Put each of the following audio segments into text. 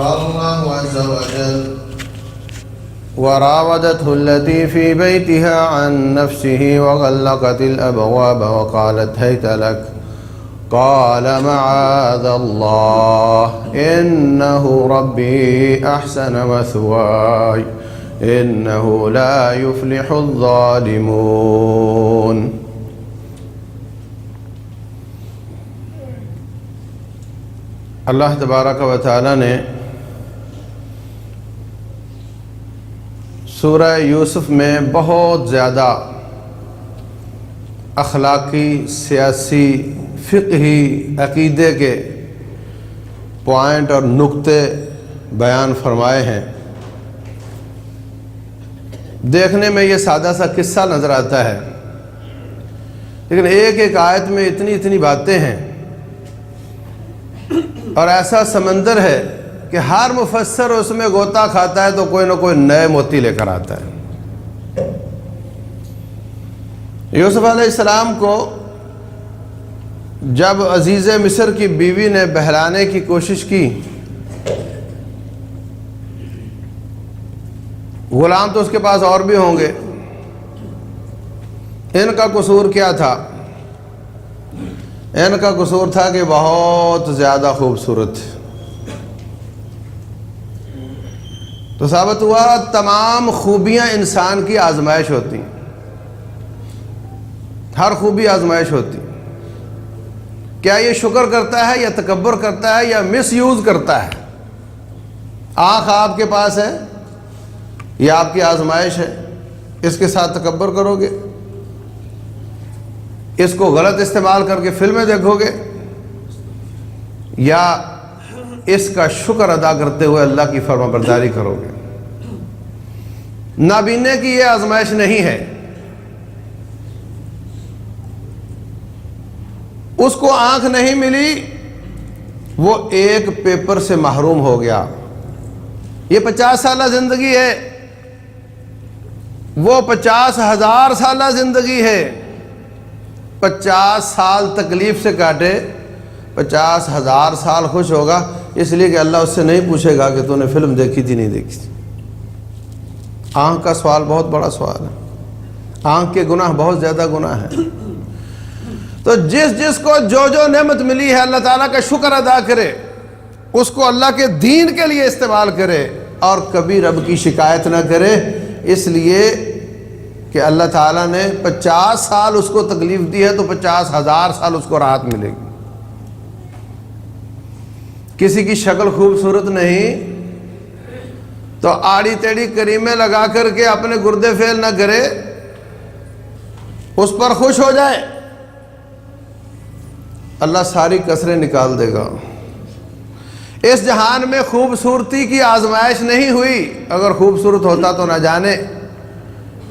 قال الله عز وجل وراودته التي في بيتها عن نفسه وغلقت الأبواب وقالت هيت لك قال معاذ الله إنه ربي أحسن مثواي إنه لا يفلح الظالمون۔ اللہ تبارک و تعالی نے سورہ یوسف میں بہت زیادہ اخلاقی، سیاسی، فقہی، عقیدے کے پوائنٹ اور نقطے بیان فرمائے ہیں۔ دیکھنے میں یہ سادہ سا قصہ نظر آتا ہے، لیکن ایک ایک آیت میں اتنی باتیں ہیں اور ایسا سمندر ہے کہ ہر مفسر اس میں غوطہ کھاتا ہے تو کوئی نہ کوئی نئے موتی لے کر آتا ہے۔ یوسف علیہ السلام کو جب عزیز مصر کی بیوی نے بہلانے کی کوشش کی، غلام تو اس کے پاس اور بھی ہوں گے، ان کا قصور کیا تھا؟ ان کا قصور تھا کہ بہت زیادہ خوبصورت تھے۔ تو ثابت ہوا تمام خوبیاں انسان کی آزمائش ہوتی ہیں، ہر خوبی آزمائش ہوتی۔ کیا یہ شکر کرتا ہے یا تکبر کرتا ہے یا مس یوز کرتا ہے؟ آنکھ آپ کے پاس ہے، یہ آپ کی آزمائش ہے، اس کے ساتھ تکبر کرو گے، اس کو غلط استعمال کر کے فلمیں دیکھو گے، یا اس کا شکر ادا کرتے ہوئے اللہ کی فرما برداری کرو گے؟ نابینے کی یہ آزمائش نہیں ہے۔ اس کو آنکھ نہیں ملی، وہ ایک پیپر سے محروم ہو گیا۔ یہ 50 سالہ زندگی ہے، وہ 50,000 سالہ زندگی ہے۔ 50 سال تکلیف سے کاٹے، 50,000 سال خوش ہوگا، اس لیے کہ اللہ اس سے نہیں پوچھے گا کہ تو نے فلم دیکھی تھی نہیں دیکھی تھی۔ آنکھ کا سوال بہت بڑا سوال ہے، آنکھ کے گناہ بہت زیادہ گناہ ہے۔ تو جس کو جو نعمت ملی ہے اللہ تعالیٰ کا شکر ادا کرے، اس کو اللہ کے دین کے لیے استعمال کرے اور کبھی رب کی شکایت نہ کرے، اس لیے کہ اللہ تعالیٰ نے 50 سال اس کو تکلیف دی ہے تو 50,000 سال اس کو راحت ملے گی۔ کسی کی شکل خوبصورت نہیں تو آڑی تیڑی کریمیں لگا کر کے اپنے گردے فیل نہ کرے، اس پر خوش ہو جائے، اللہ ساری کسریں نکال دے گا۔ اس جہان میں خوبصورتی کی آزمائش نہیں ہوئی، اگر خوبصورت ہوتا تو نہ جانے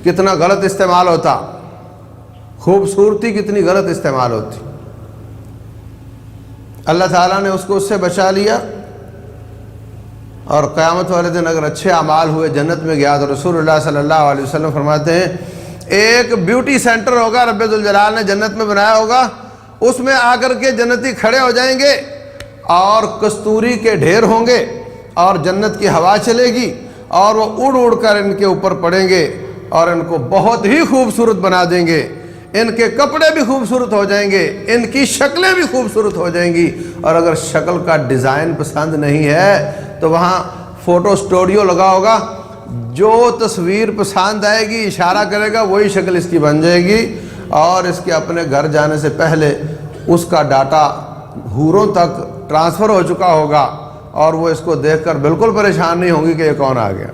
کتنا غلط استعمال ہوتا، خوبصورتی کتنی غلط استعمال ہوتی۔ اللہ تعالیٰ نے اس کو اس سے بچا لیا، اور قیامت والے دن اگر اچھے اعمال ہوئے جنت میں گیا تو رسول اللہ صلی اللہ علیہ وسلم فرماتے ہیں ایک بیوٹی سینٹر ہوگا رب ذوالجلال نے جنت میں بنایا ہوگا، اس میں آ کر کے جنتی کھڑے ہو جائیں گے اور کستوری کے ڈھیر ہوں گے اور جنت کی ہوا چلے گی اور وہ اڑ اڑ کر ان کے اوپر پڑیں گے اور ان کو بہت ہی خوبصورت بنا دیں گے، ان کے کپڑے بھی خوبصورت ہو جائیں گے، ان کی شکلیں بھی خوبصورت ہو جائیں گی، اور اگر شکل کا ڈیزائن پسند نہیں ہے تو وہاں فوٹو اسٹوڈیو لگا ہوگا، جو تصویر پسند آئے گی اشارہ کرے گا وہی شکل اس کی بن جائے گی، اور اس کے اپنے گھر جانے سے پہلے اس کا ڈاٹا حوروں تک ٹرانسفر ہو چکا ہوگا اور وہ اس کو دیکھ کر بالکل پریشان نہیں ہوں گی کہ یہ کون آ گیا۔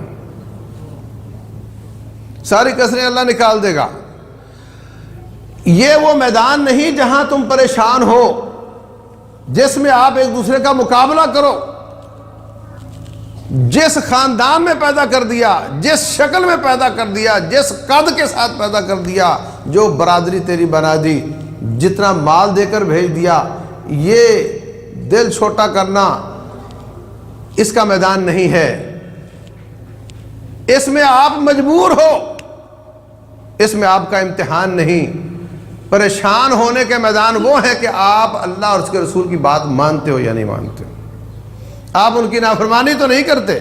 ساری کسریں اللہ نکال دے گا۔ یہ وہ میدان نہیں جہاں تم پریشان ہو، جس میں آپ ایک دوسرے کا مقابلہ کرو۔ جس خاندان میں پیدا کر دیا، جس شکل میں پیدا کر دیا، جس قد کے ساتھ پیدا کر دیا، جو برادری تیری بنا دی، جتنا مال دے کر بھیج دیا، یہ دل چھوٹا کرنا اس کا میدان نہیں ہے۔ اس میں آپ مجبور ہو، اس میں آپ کا امتحان نہیں۔ پریشان ہونے کے میدان وہ ہے کہ آپ اللہ اور اس کے رسول کی بات مانتے ہو یا نہیں مانتے ہو۔ آپ ان کی نافرمانی تو نہیں کرتے.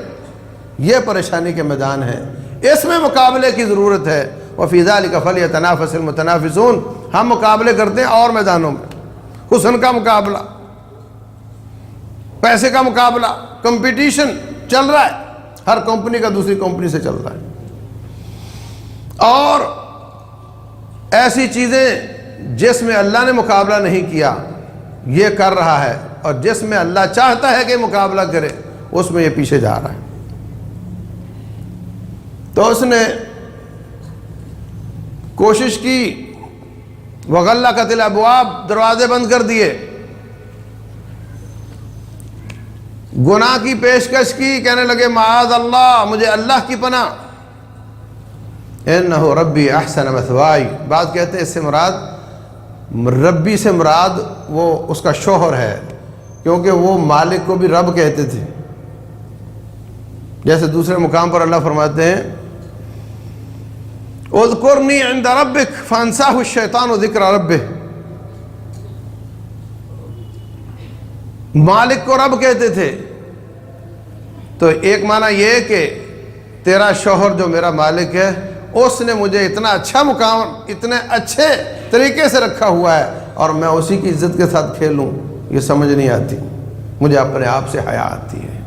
یہ پریشانی کے میدان ہیں, اس میں مقابلے کی ضرورت ہے. وَفِي ذَلِكَ فَلْيَتَنَافَسِ الْمُتَنَافِسُونَ. ہم مقابلے کرتے ہیں اور میدانوں میں, حسن کا مقابلہ, پیسے کا مقابلہ, کمپٹیشن چل رہا ہے, ہر کمپنی کا دوسری کمپنی سے چل رہا ہے. اور ایسی چیزیں جس میں اللہ نے مقابلہ نہیں کیا یہ کر رہا ہے, اور جس میں اللہ چاہتا ہے کہ مقابلہ کرے اس میں یہ پیچھے جا رہا ہے. تو اس نے کوشش کی, وغلقت الابواب, دروازے بند کر دیے, گناہ کی پیشکش کی, کہنے لگے معاذ اللہ, مجھے اللہ کی پناہ, انہ ربی احسن مثوائی. بعض کہتے ہیں اس سے مراد ربی سے مراد وہ اس کا شوہر ہے, کیونکہ وہ مالک کو بھی رب کہتے تھے. جیسے دوسرے مقام پر اللہ فرماتے ہیں اذکرنی عند ربک فانساہ الشیطان ذکر ربہ. مالک کو رب کہتے تھے, تو ایک معنی یہ کہ تیرا شوہر جو میرا مالک ہے اس نے مجھے اتنا اچھا مقام, اتنے اچھے طریقے سے رکھا ہوا ہے, اور میں اسی کی عزت کے ساتھ کھیلوں, یہ سمجھ نہیں آتی, مجھے اپنے آپ سے حیا آتی ہے.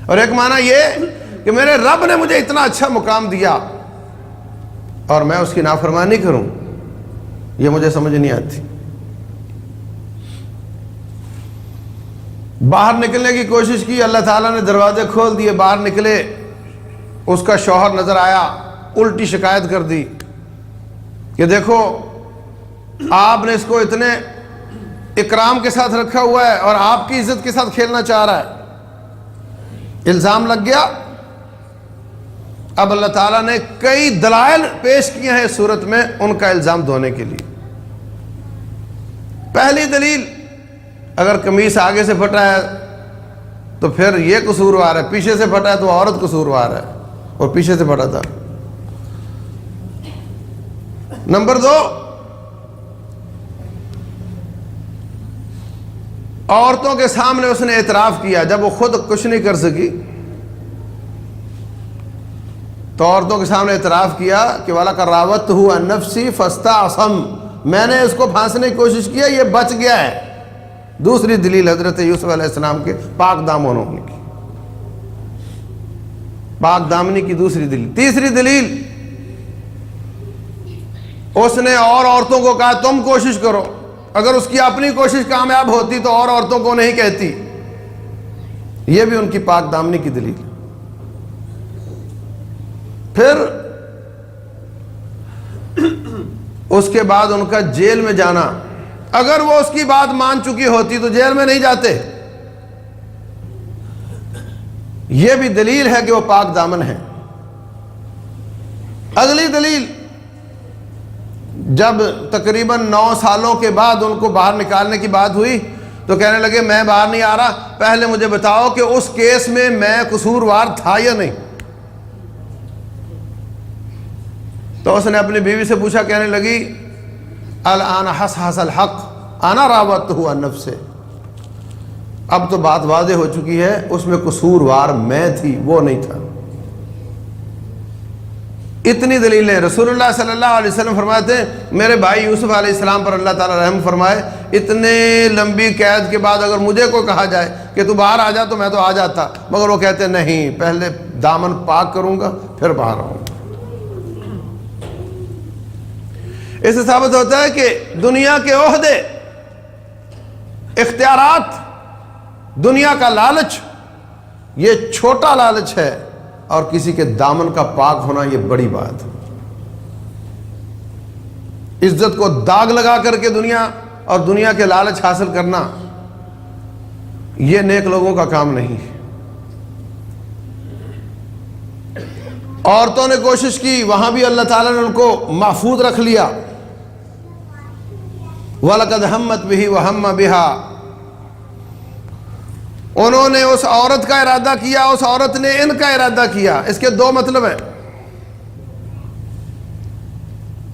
اور ایک معنی یہ کہ میرے رب نے مجھے اتنا اچھا مقام دیا اور میں اس کی نافرمانی کروں, یہ مجھے سمجھ نہیں آتی. باہر نکلنے کی کوشش کی, اللہ تعالیٰ نے دروازے کھول دیے, باہر نکلے, اس کا شوہر نظر آیا, الٹی شکایت کر دی کہ دیکھو آپ نے اس کو اتنے اکرام کے ساتھ رکھا ہوا ہے اور آپ کی عزت کے ساتھ کھیلنا چاہ رہا ہے. الزام لگ گیا. اب اللہ تعالیٰ نے کئی دلائل پیش کیے ہیں اس صورت میں ان کا الزام دھونے کے لیے. پہلی دلیل, اگر قمیص آگے سے پھٹا ہے تو پھر یہ قصوروار ہے, پیچھے سے پھٹا ہے تو عورت قصوروار ہے, اور پیچھے سے پھٹا تھا. نمبر 2, عورتوں کے سامنے اس نے اعتراف کیا. جب وہ خود کچھ نہیں کر سکی تو عورتوں کے سامنے اعتراف کیا کہ وَلَقَدْ رَاوَدتُّهُ عَن نَّفْسِهِ فَاسْتَعْصَمَ, میں نے اس کو پھانسنے کی کوشش کیا, یہ بچ گیا ہے. دوسری دلیل حضرت یوسف علیہ السلام کے پاک دامن ہونے کی, پاک دامنی کی دوسری دلیل. تیسری دلیل, اس نے اور عورتوں کو کہا تم کوشش کرو, اگر اس کی اپنی کوشش کامیاب ہوتی تو اور عورتوں کو نہیں کہتی. یہ بھی ان کی پاک دامنی کی دلیل. پھر اس کے بعد ان کا جیل میں جانا, اگر وہ اس کی بات مان چکی ہوتی تو جیل میں نہیں جاتے. یہ بھی دلیل ہے کہ وہ پاک دامن ہے. اگلی دلیل, جب تقریباً 9 سالوں کے بعد ان کو باہر نکالنے کی بات ہوئی تو کہنے لگے میں باہر نہیں آ رہا, پہلے مجھے بتاؤ کہ اس کیس میں میں قصوروار تھا یا نہیں. تو اس نے اپنی بیوی سے پوچھا, کہنے لگی الآن حصحص الحق انا راودتہ عن نفسہ. اب تو بات واضح ہو چکی ہے, اس میں قصوروار میں تھی, وہ نہیں تھا. اتنی دلیلیں. رسول اللہ صلی اللہ علیہ وسلم فرماتے ہیں میرے بھائی یوسف علیہ السلام پر اللہ تعالیٰ رحم فرمائے, اتنے لمبی قید کے بعد اگر مجھے کوئی کہا جائے کہ تو باہر آ جا تو میں تو آ جاتا, مگر وہ کہتے نہیں, پہلے دامن پاک کروں گا پھر باہر آؤں گا. اس سے ثابت ہوتا ہے کہ دنیا کے عہدے, اختیارات, دنیا کا لالچ یہ چھوٹا لالچ ہے, اور کسی کے دامن کا پاک ہونا یہ بڑی بات ہے. عزت کو داغ لگا کر کے دنیا اور دنیا کے لالچ حاصل کرنا یہ نیک لوگوں کا کام نہیں ہے. عورتوں نے کوشش کی, وہاں بھی اللہ تعالیٰ نے ان کو محفوظ رکھ لیا. وَلَقَدْ هَمَّتْ بِهِ وَهَمَّ بِهَا, انہوں نے اس عورت کا ارادہ کیا, اس عورت نے ان کا ارادہ کیا. اس کے 2 مطلب ہیں.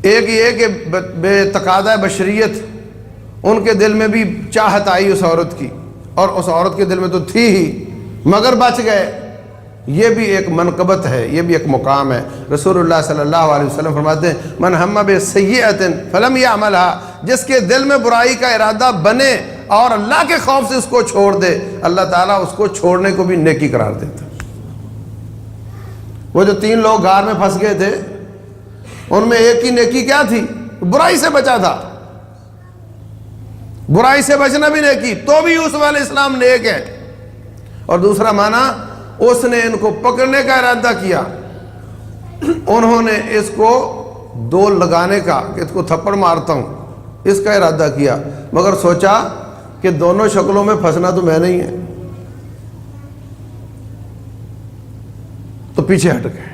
ایک یہ کہ بے تقاضۂ بشریت ان کے دل میں بھی چاہت آئی اس عورت کی, اور اس عورت کے دل میں تو تھی ہی مگر بچ گئے. یہ بھی ایک منقبت ہے, یہ بھی ایک مقام ہے. رسول اللہ صلی اللہ علیہ وسلم فرماتے ہیں من ہم بسیئۃ فلم یعملھا, جس کے دل میں برائی کا ارادہ بنے اور اللہ کے خوف سے اس کو چھوڑ دے, اللہ تعالیٰ اس کو چھوڑنے کو بھی نیکی قرار دیتا. وہ جو 3 لوگ غار میں پھنس گئے تھے ان میں ایک کی نیکی کیا تھی؟ برائی سے بچا تھا. برائی سے بچنا بھی نیکی, تو بھی یوسف علیہ السلام نیک ہے. اور دوسرا معنی اس نے ان کو پکڑنے کا ارادہ کیا, انہوں نے اس کو دول لگانے کا کہ اس کو تھپڑ مارتا ہوں اس کا ارادہ کیا, مگر سوچا کہ دونوں شکلوں میں پھنسنا تو میں نہیں ہے, تو پیچھے ہٹ گئے.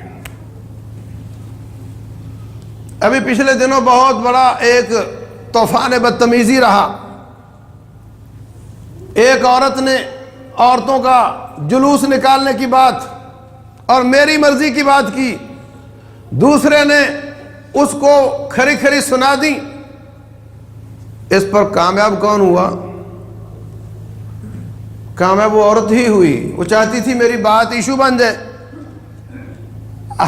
ابھی پچھلے دنوں بہت بڑا ایک طوفان بدتمیزی رہا. ایک عورت نے عورتوں کا جلوس نکالنے کی بات اور میری مرضی کی بات کی, دوسرے نے اس کو کھری کھری سنا دی. اس پر کامیاب کون ہوا؟ کامیاب وہ عورت ہی ہوئی. وہ چاہتی تھی میری بات ایشو بن جائے,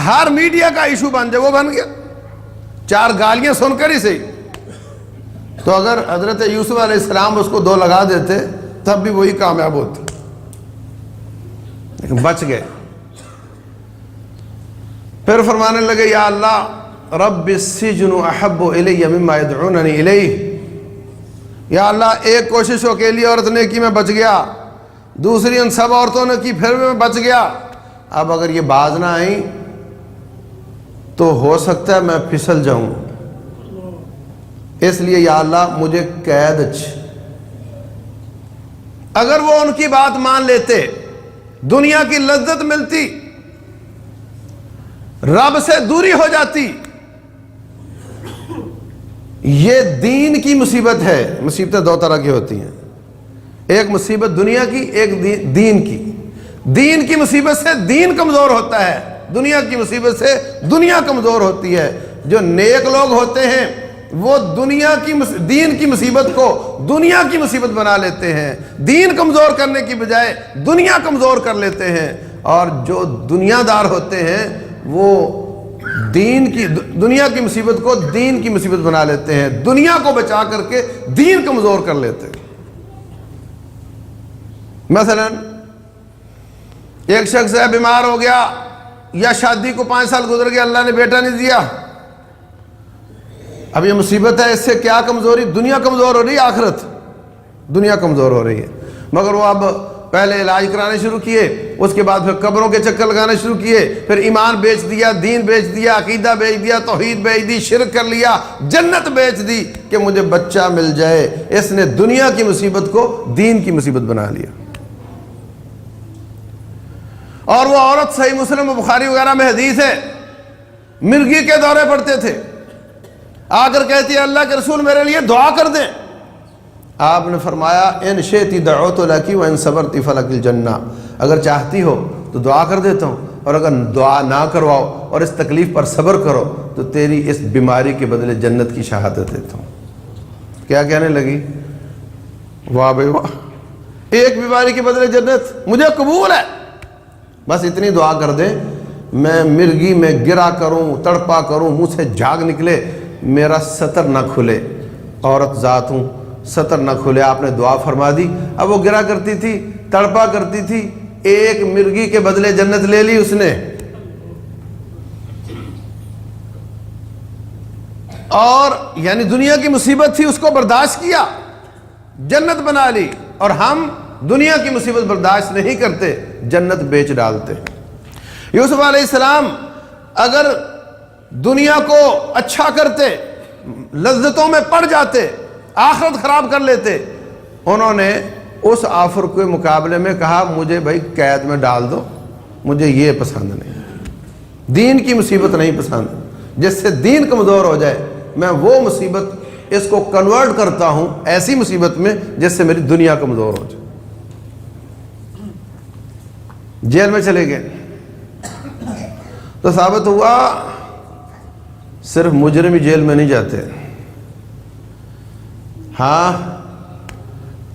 ہر میڈیا کا ایشو بن جائے, وہ بن گیا. 4 گالیاں سن کر ہی صحیح. تو اگر حضرت یوسف علیہ السلام اس کو 2 لگا دیتے تب بھی وہی کامیاب ہوتے, لیکن بچ گئے. پھر فرمانے لگے یا اللہ رب السجن احب الی مما یدعوننی الیہ, یا اللہ ایک کوشش اکیلی عورت نے کی میں بچ گیا, دوسری ان سب عورتوں نے کی پھر بھی میں بچ گیا. اب اگر یہ باز نہ آئیں تو ہو سکتا ہے میں پھسل جاؤں, اس لیے یا اللہ مجھے قید اچھی. اگر وہ ان کی بات مان لیتے دنیا کی لذت ملتی, رب سے دوری ہو جاتی. یہ دین کی مصیبت ہے. مصیبتیں 2 طرح کی ہوتی ہیں, ایک مصیبت دنیا کی, ایک دین کی. دین کی مصیبت سے دین کمزور ہوتا ہے, دنیا کی مصیبت سے دنیا کمزور ہوتی ہے. جو نیک لوگ ہوتے ہیں وہ دین کی مصیبت کو دنیا کی مصیبت بنا لیتے ہیں, دین کمزور کرنے کی بجائے دنیا کمزور کر لیتے ہیں. اور جو دنیا دار ہوتے ہیں وہ دنیا کی مصیبت کو دین کی مصیبت بنا لیتے ہیں, دنیا کو بچا کر کے دین کمزور کر لیتے ہیں. مثلا ایک شخص ہے بیمار ہو گیا, یا شادی کو 5 سال گزر گیا, اللہ نے بیٹا نہیں دیا. اب یہ مصیبت ہے, اس سے کیا کمزوری؟ دنیا کمزور ہو رہی ہے, آخرت دنیا کمزور ہو رہی ہے. مگر وہ اب پہلے علاج کرانے شروع کیے, اس کے بعد پھر قبروں کے چکر لگانے شروع کیے, پھر ایمان بیچ دیا, دین بیچ دیا, عقیدہ بیچ دیا, توحید بیچ دی, شرک کر لیا, جنت بیچ دی کہ مجھے بچہ مل جائے. اس نے دنیا کی مصیبت کو دین کی مصیبت بنا لیا. اور وہ عورت صحیح مسلم و بخاری وغیرہ میں حدیث ہے, مرغی کے دورے پڑتے تھے, آ کر کہتی ہے اللہ کے رسول میرے لیے دعا کر دیں. آپ نے فرمایا ان شئتی دعوت لکی وان صبرتی فلک الجنہ, اگر چاہتی ہو تو دعا کر دیتا ہوں, اور اگر دعا نہ کرواؤ اور اس تکلیف پر صبر کرو تو تیری اس بیماری کے بدلے جنت کی شہادت دیتا ہوں. کیا کہنے لگی؟ واہ بھائی واہ, ایک بیماری کے بدلے جنت, مجھے قبول ہے, بس اتنی دعا کر دیں میں مرغی میں گرا کروں, تڑپا کروں, منہ سے جھاگ نکلے, میرا سطر نہ کھلے. عورت ذات ہوں, سطر نہ کھلے. آپ نے دعا فرما دی. اب وہ گرا کرتی تھی, تڑپا کرتی تھی, ایک مرغی کے بدلے جنت لے لی اس نے. اور یعنی دنیا کی مصیبت تھی, اس کو برداشت کیا, جنت بنا لی. اور ہم دنیا کی مصیبت برداشت نہیں کرتے, جنت بیچ ڈالتے. یوسف علیہ السلام اگر دنیا کو اچھا کرتے, لذتوں میں پڑ جاتے, آخرت خراب کر لیتے, انہوں نے اس آفر کے مقابلے میں کہا مجھے بھائی قید میں ڈال دو, مجھے یہ پسند نہیں, دین کی مصیبت نہیں پسند. جس سے دین کمزور ہو جائے میں وہ مصیبت اس کو کنورٹ کرتا ہوں ایسی مصیبت میں جس سے میری دنیا کمزور ہو جائے. جیل میں چلے گئے تو ثابت ہوا صرف مجرم ہی جیل میں نہیں جاتے, ہاں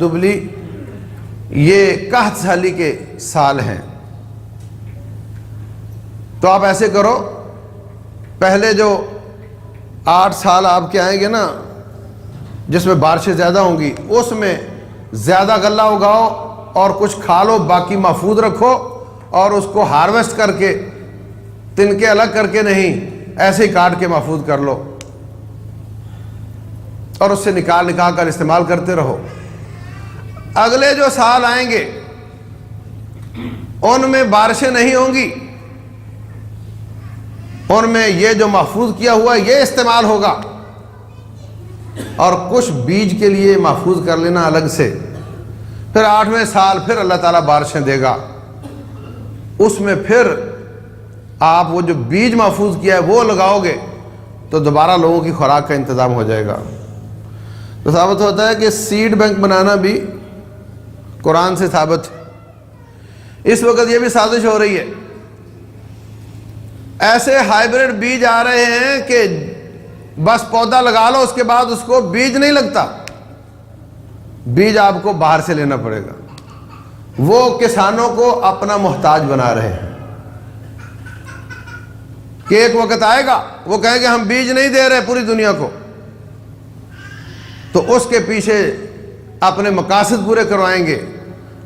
دبلی، یہ قحط سالی کے سال ہیں۔ تو آپ ایسے کرو، پہلے جو 8 سال آپ کے آئیں گے نا جس میں بارشیں زیادہ ہوں گی، اس میں زیادہ غلہ اگاؤ اور کچھ کھا لو، باقی محفوظ رکھو، اور اس کو ہارویسٹ کر کے تنکے الگ کر کے نہیں، ایسے ہی کاٹ کے محفوظ کر لو اور اس سے نکال کر استعمال کرتے رہو۔ اگلے جو سال آئیں گے ان میں بارشیں نہیں ہوں گی، ان میں یہ جو محفوظ کیا ہوا یہ استعمال ہوگا، اور کچھ بیج کے لیے محفوظ کر لینا الگ سے۔ پھر 8ویں سال پھر اللہ تعالیٰ بارشیں دے گا، اس میں پھر آپ وہ جو بیج محفوظ کیا ہے وہ لگاؤ گے تو دوبارہ لوگوں کی خوراک کا انتظام ہو جائے گا۔ تو ثابت ہوتا ہے کہ سیڈ بینک بنانا بھی قرآن سے ثابت ہے۔ اس وقت یہ بھی سازش ہو رہی ہے، ایسے ہائیبریڈ بیج آ رہے ہیں کہ بس پودا لگا لو، اس کے بعد اس کو بیج نہیں لگتا، بیج آپ کو باہر سے لینا پڑے گا۔ وہ کسانوں کو اپنا محتاج بنا رہے ہیں کہ ایک وقت آئے گا وہ کہیں گے ہم بیج نہیں دے رہے پوری دنیا کو، تو اس کے پیچھے اپنے مقاصد پورے کروائیں گے،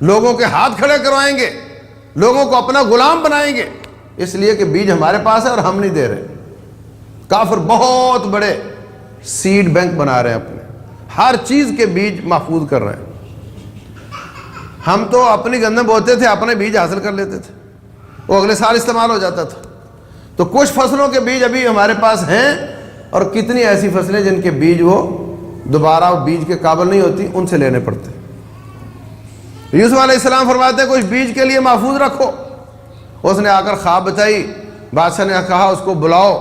لوگوں کے ہاتھ کھڑے کروائیں گے، لوگوں کو اپنا غلام بنائیں گے، اس لیے کہ بیج ہمارے پاس ہے اور ہم نہیں دے رہے۔ کافر بہت بڑے سیڈ بینک بنا رہے ہیں، اپنے ہر چیز کے بیج محفوظ کر رہے ہیں۔ ہم تو اپنی گندم بوتے تھے، اپنے بیج حاصل کر لیتے تھے، وہ اگلے سال استعمال ہو جاتا تھا۔ تو کچھ فصلوں کے بیج ابھی ہمارے پاس ہیں، اور کتنی ایسی فصلیں جن کے بیج وہ دوبارہ بیج کے قابل نہیں ہوتی، ان سے لینے پڑتے۔ یوسف علیہ السلام فرماتے ہیں کچھ بیج کے لیے محفوظ رکھو۔ اس نے آ کر خواب بتائی، بادشاہ نے کہا اس کو بلاؤ،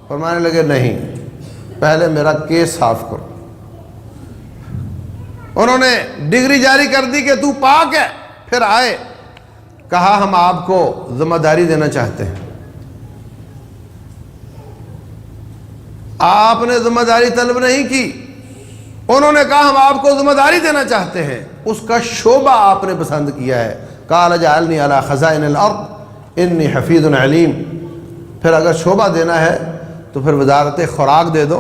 فرمانے لگے نہیں، پہلے میرا کیس صاف کرو۔ انہوں نے ڈگری جاری کر دی کہ تو پاک ہے، پھر آئے، کہا ہم آپ کو ذمہ داری دینا چاہتے ہیں۔ آپ نے ذمہ داری طلب نہیں کی، انہوں نے کہا ہم آپ کو ذمہ داری دینا چاہتے ہیں، اس کا شعبہ آپ نے پسند کیا ہے۔ قال اجعلنی علی خزائن الارض انی حفیظ علیم۔ پھر اگر شعبہ دینا ہے تو پھر وزارت خوراک دے دو،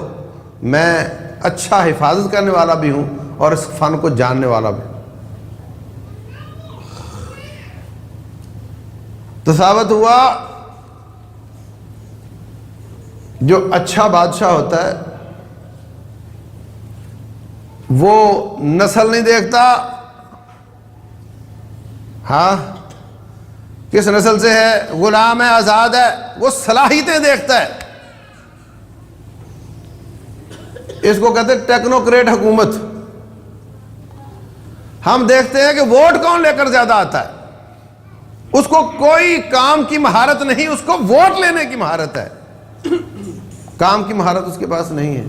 میں اچھا حفاظت کرنے والا بھی ہوں اور اس فن کو جاننے والا بھی۔ تو ثابت ہوا جو اچھا بادشاہ ہوتا ہے وہ نسل نہیں دیکھتا، ہاں کس نسل سے ہے، غلام ہے، آزاد ہے، وہ صلاحیتیں دیکھتا ہے۔ اس کو کہتے ہیں ٹیکنوکریٹ حکومت۔ ہم دیکھتے ہیں کہ ووٹ کون لے کر زیادہ آتا ہے، اس کو کوئی کام کی مہارت نہیں، اس کو ووٹ لینے کی مہارت ہے، کام کی مہارت اس کے پاس نہیں ہے۔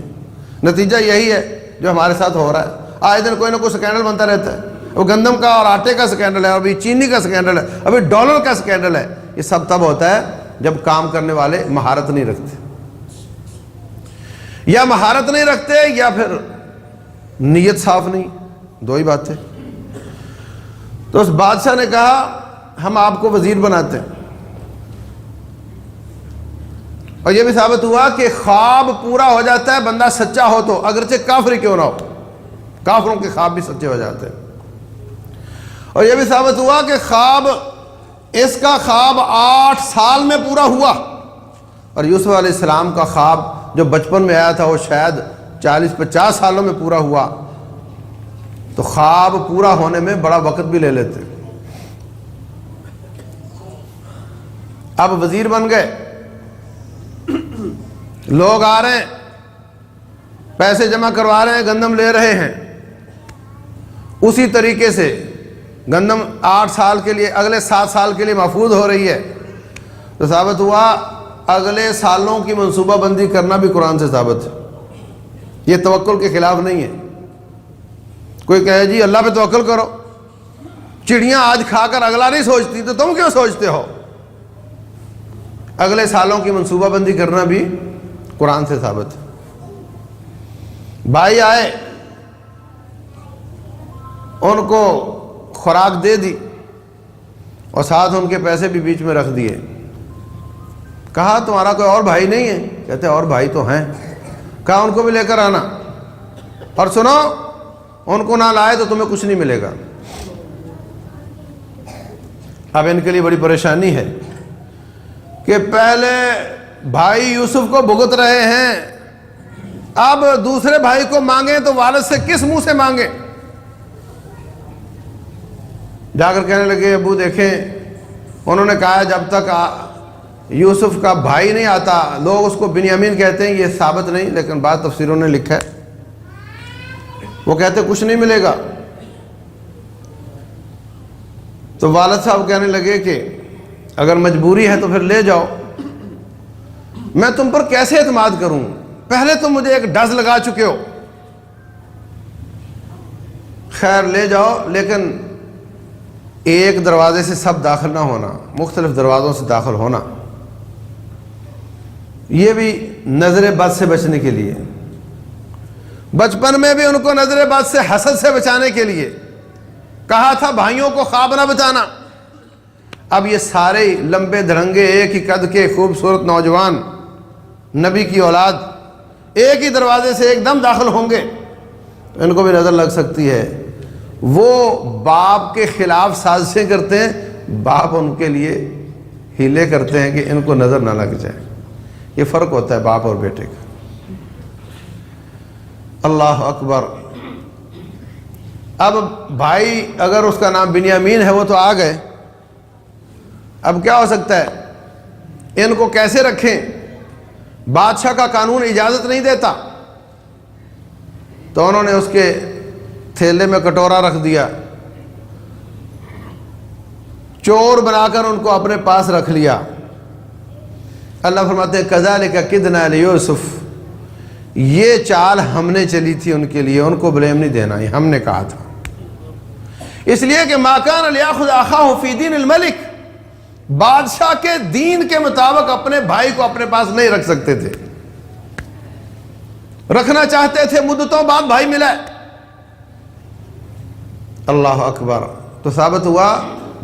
نتیجہ یہی ہے جو ہمارے ساتھ ہو رہا ہے، آئے دن کوئی نہ کوئی سکینڈل بنتا رہتا ہے۔ وہ گندم کا اور آٹے کا سکینڈل ہے، ابھی چینی کا سکینڈل ہے، ابھی ڈالر کا سکینڈل ہے۔ یہ سب تب ہوتا ہے جب کام کرنے والے مہارت نہیں رکھتے، یا مہارت نہیں رکھتے یا پھر نیت صاف نہیں، دو ہی باتیں۔ تو اس بادشاہ نے کہا ہم آپ کو وزیر بناتے ہیں۔ اور یہ بھی ثابت ہوا کہ خواب پورا ہو جاتا ہے بندہ سچا ہو تو، اگرچہ کافر ہی کیوں نہ ہو، کافروں کے خواب بھی سچے ہو جاتے ہیں۔ اور یہ بھی ثابت ہوا کہ خواب، اس کا خواب 8 سال میں پورا ہوا، اور یوسف علیہ السلام کا خواب جو بچپن میں آیا تھا وہ شاید 40-50 سالوں میں پورا ہوا۔ تو خواب پورا ہونے میں بڑا وقت بھی لے لیتے۔ اب وزیر بن گئے، لوگ آ رہے ہیں، پیسے جمع کروا رہے ہیں، گندم لے رہے ہیں۔ اسی طریقے سے گندم 8 سال کے لیے، اگلے 7 سال کے لیے محفوظ ہو رہی ہے۔ تو ثابت ہوا اگلے سالوں کی منصوبہ بندی کرنا بھی قرآن سے ثابت ہے، یہ توکل کے خلاف نہیں ہے۔ کوئی کہے جی اللہ پہ توکل کرو، چڑیاں آج کھا کر اگلا نہیں سوچتی تو تم کیوں سوچتے ہو؟ اگلے سالوں کی منصوبہ بندی کرنا بھی قرآن سے ثابت ہے۔ بھائی آئے، ان کو خوراک دے دی اور ساتھ ان کے پیسے بھی بیچ میں رکھ دیے. کہا تمہارا کوئی اور بھائی نہیں ہے؟ کہتے اور بھائی تو ہیں. کہا ان کو بھی لے کر آنا اور سنو ان کو نہ لائے تو تمہیں کچھ نہیں ملے گا. اب ان کے لیے بڑی پریشانی ہے کہ پہلے بھائی یوسف کو بھگت رہے ہیں, اب دوسرے بھائی کو مانگیں تو والد سے کس منہ سے مانگیں. جا کر کہنے لگے ابو دیکھیں, انہوں نے کہا جب تک یوسف کا بھائی نہیں آتا, لوگ اس کو بنیامین کہتے ہیں, یہ ثابت نہیں لیکن بعض تفسیروں نے لکھا ہے, وہ کہتے کچھ نہیں ملے گا. تو والد صاحب کہنے لگے کہ اگر مجبوری ہے تو پھر لے جاؤ, میں تم پر کیسے اعتماد کروں, پہلے تم مجھے ایک ڈز لگا چکے ہو. خیر لے جاؤ, لیکن ایک دروازے سے سب داخل نہ ہونا, مختلف دروازوں سے داخل ہونا. یہ بھی نظر بد سے بچنے کے لیے, بچپن میں بھی ان کو نظر بد سے, حسد سے بچانے کے لیے کہا تھا بھائیوں کو خواب نہ بتانا. اب یہ سارے لمبے دھڑنگے ایک ہی قد کے خوبصورت نوجوان نبی کی اولاد ایک ہی دروازے سے ایک دم داخل ہوں گے, ان کو بھی نظر لگ سکتی ہے. وہ باپ کے خلاف سازشیں کرتے ہیں, باپ ان کے لیے ہیلے کرتے ہیں کہ ان کو نظر نہ لگ جائے. یہ فرق ہوتا ہے باپ اور بیٹے کا. اللہ اکبر. اب بھائی اگر اس کا نام بنیامین ہے وہ تو آ گئے, اب کیا ہو سکتا ہے, ان کو کیسے رکھیں, بادشاہ کا قانون اجازت نہیں دیتا. تو انہوں نے اس کے تھیلے میں کٹورا رکھ دیا, چور بنا کر ان کو اپنے پاس رکھ لیا. اللہ فرماتے ہیں کذالک کدنا لیوسف, یہ چال ہم نے چلی تھی ان کے لیے, ان کو بلیم نہیں دینا, یہ ہم نے کہا تھا. اس لیے کہ ما کان لیاخذ اخاہ فی دین الملک, بادشاہ کے دین کے مطابق اپنے بھائی کو اپنے پاس نہیں رکھ سکتے تھے. رکھنا چاہتے تھے, مدتوں بعد بھائی ملا. اللہ اکبر. تو ثابت ہوا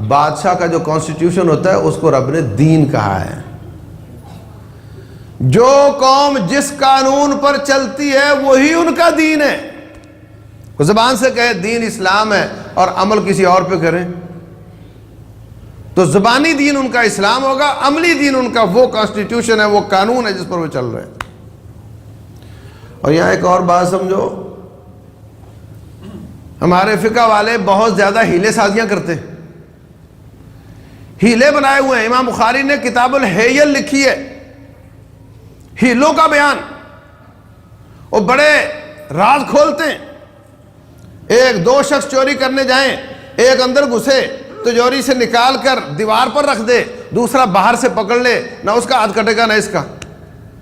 بادشاہ کا جو کانسٹیٹیوشن ہوتا ہے اس کو رب نے دین کہا ہے. جو قوم جس قانون پر چلتی ہے وہی ان کا دین ہے. زبان سے کہے دین اسلام ہے اور عمل کسی اور پہ کریں تو زبانی دین ان کا اسلام ہوگا, عملی دین ان کا وہ کانسٹیٹیوشن ہے, وہ قانون ہے جس پر وہ چل رہے ہیں. اور یہاں ایک اور بات سمجھو, ہمارے فقہ والے بہت زیادہ ہیلے سازیاں کرتے ہیں, ہیلے بنائے ہوئے ہیں. امام بخاری نے کتاب الحیل لکھی ہے, ہیلوں کا بیان. وہ بڑے راز کھولتے ہیں. ایک دو شخص چوری کرنے جائیں, ایک اندر گھسے تجوری سے نکال کر دیوار پر رکھ دے, دوسرا باہر سے پکڑ لے, نہ اس کا ہاتھ کٹے گا نہ اس کا.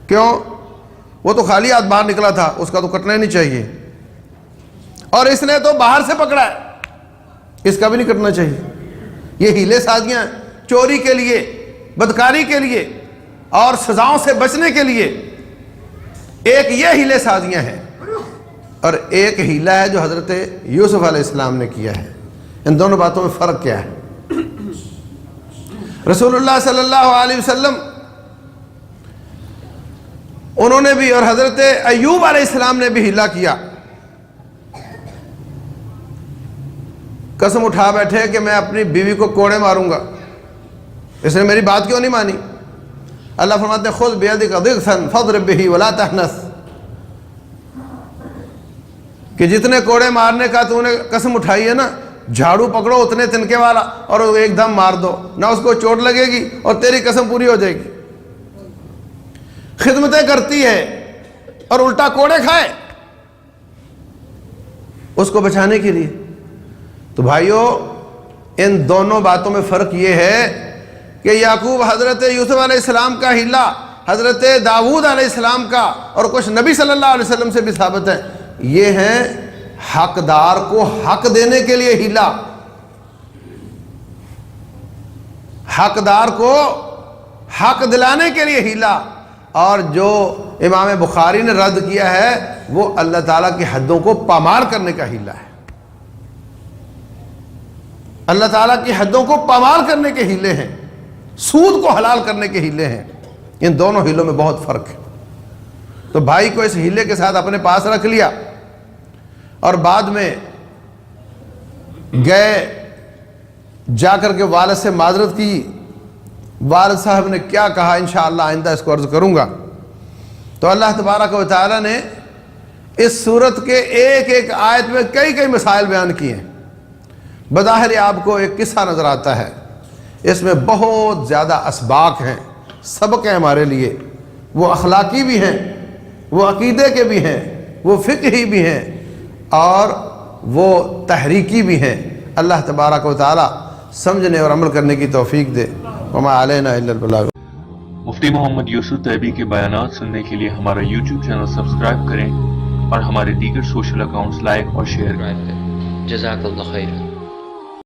کیوں؟ وہ تو خالی ہاتھ باہر نکلا تھا, اس کا تو کٹنا ہی نہیں چاہیے. اور اس نے تو باہر سے پکڑا ہے, اس کا بھی نہیں کٹنا چاہیے. یہ ہیلے سازیاں چوری کے لیے, بدکاری کے لیے اور سزاؤں سے بچنے کے لیے. ایک یہ ہیلے سازیاں ہیں اور ایک ہیلا ہے جو حضرت یوسف علیہ السلام نے کیا ہے. ان دونوں باتوں میں فرق کیا ہے؟ رسول اللہ صلی اللہ علیہ وسلم انہوں نے بھی اور حضرت ایوب علیہ السلام نے بھی ہیلا کیا. قسم اٹھا بیٹھے کہ میں اپنی بیوی کو کوڑے ماروں گا, اس نے میری بات کیوں نہیں مانی. اللہ فرماتے ہیں خذ بیدک ضغثا فاضرب بہ ولا تحنث, کہ جتنے کوڑے مارنے کا تو نے قسم اٹھائی ہے نا, جھاڑو پکڑو اتنے تنکے والا اور ایک دم مار دو, نہ اس کو چوٹ لگے گی اور تیری قسم پوری ہو جائے گی. خدمتیں کرتی ہے اور الٹا کوڑے کھائے اس کو بچانے کے لیے. تو بھائیو ان دونوں باتوں میں فرق یہ ہے کہ یعقوب حضرت یوسف علیہ السلام کا ہیلا, حضرت داؤد علیہ السلام کا اور کچھ نبی صلی اللہ علیہ وسلم سے بھی ثابت ہے, یہ ہیں حقدار کو حق دینے کے لیے ہیلا, حقدار کو حق دلانے کے لیے ہیلا. اور جو امام بخاری نے رد کیا ہے وہ اللہ تعالیٰ کی حدوں کو پامال کرنے کا ہیلا ہے. اللہ تعالیٰ کی حدوں کو پامال کرنے کے ہیلے ہیں، سود کو حلال کرنے کے ہیلے ہیں۔ ان دونوں ہیلوں میں بہت فرق ہے۔ تو بھائی کو اس ہیلے کے ساتھ اپنے پاس رکھ لیا اور بعد میں گئے، جا کر کے والد سے معذرت کی، والد صاحب نے کیا کہا انشاءاللہ آئندہ اس کو عرض کروں گا۔ تو اللہ تبارک و تعالیٰ نے اس صورت کے ایک ایک آیت میں کئی مسائل بیان کیے ہیں۔ بظاہر آپ کو ایک قصہ نظر آتا ہے، اس میں بہت زیادہ اسباق ہیں، سبق ہیں ہمارے لیے، وہ اخلاقی بھی ہیں، وہ عقیدے کے بھی ہیں، وہ فقہی بھی ہیں، اور وہ تحریکی بھی ہیں۔ اللہ تبارک و تعالی سمجھنے اور عمل کرنے کی توفیق دے۔ وما علینا الا البلاغ۔ مفتی محمد یوسف طیبی کے بیانات سننے کے لیے ہمارا یوٹیوب چینل سبسکرائب کریں اور ہمارے دیگر سوشل اکاؤنٹس لائک اور شیئر کریں۔ جزاک اللہ خیر۔